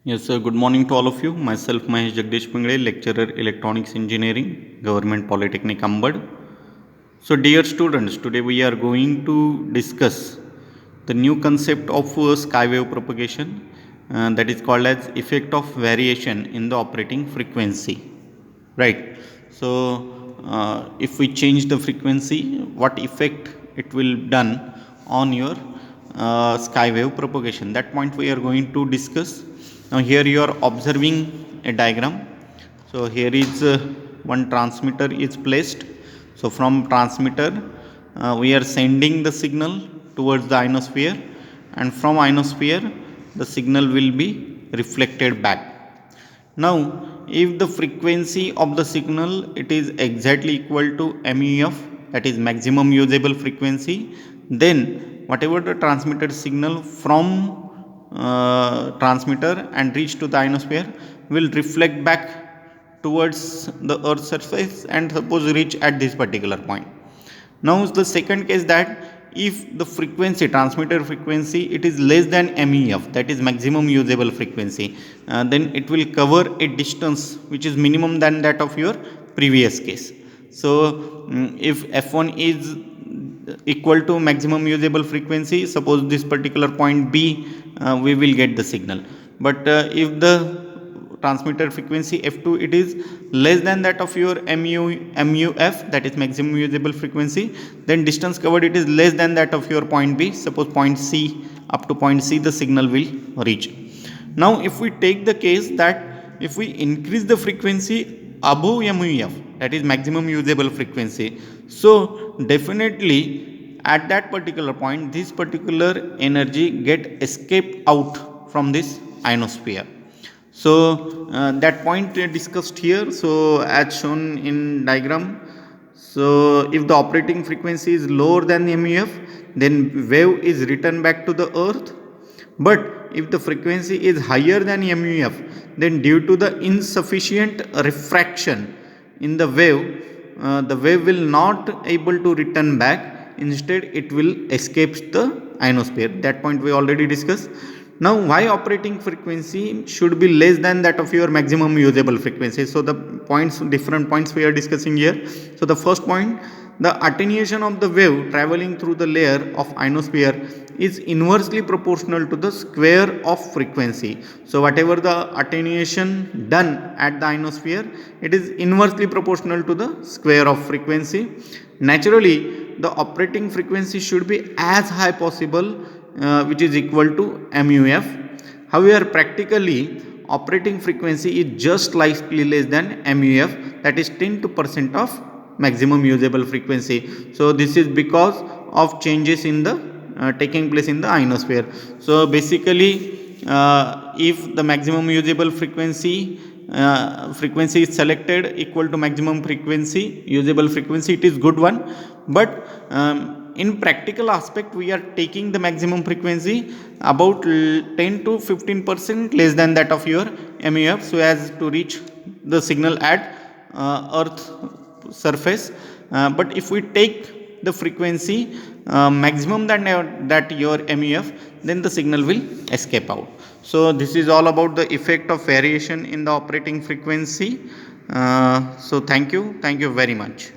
Yes, sir. Good morning to all of you. Myself, Mahesh Jagdish Pingle, lecturer Electronics Engineering, Government Polytechnic Ambad. So, dear students, today we are going to discuss the new concept of skywave propagation that is called as effect of variation in the operating frequency. Right. So, if we change the frequency, what effect it will done on your skywave propagation? That point we are going to discuss. Now, here you are observing a diagram. So, here is one transmitter is placed. So, from transmitter we are sending the signal towards the ionosphere, and from ionosphere the signal will be reflected back. Now, if the frequency of the signal it is exactly equal to MUF, that is maximum usable frequency, then whatever the transmitted signal from transmitter and reach to the ionosphere will reflect back towards the earth's surface and suppose reach at this particular point. Now the second case, that if the frequency, transmitter frequency, it is less than MEF, that is maximum usable frequency, then it will cover a distance which is minimum than that of your previous case. So if F1 is equal to maximum usable frequency, suppose this particular point B, we will get the signal. But if the transmitter frequency F2 it is less than that of your MUF, that is maximum usable frequency, then distance covered it is less than that of your point B, suppose point C, up to point C the signal will reach. Now if we take the case that if we increase the frequency above MUF, that is maximum usable frequency, so definitely at that particular point this particular energy get escaped out from this ionosphere. So that point discussed here. So as shown in diagram, so if the operating frequency is lower than the MUF, then wave is returned back to the earth. But if the frequency is higher than MUF, then due to the insufficient refraction in the wave will not able to return back. Instead, it will escape the ionosphere. That point we already discussed. Now, why operating frequency should be less than that of your maximum usable frequency? So the points, different points we are discussing here. So the first point, the attenuation of the wave traveling through the layer of ionosphere is inversely proportional to the square of frequency. So whatever the attenuation done at the ionosphere, it is inversely proportional to the square of frequency. Naturally, the operating frequency should be as high possible, which is equal to MUF. However, practically operating frequency is just slightly less than MUF, that is 10% of maximum usable frequency. So this is because of changes in the taking place in the ionosphere. So basically if the maximum usable frequency is selected equal to maximum frequency usable frequency, it is good one. But in practical aspect we are taking the maximum frequency about 10 to 15% less than that of your MUF, so as to reach the signal at earth surface. But if we take the frequency maximum than that your MUF, then the signal will escape out. So this is all about the effect of variation in the operating frequency. So thank you very much.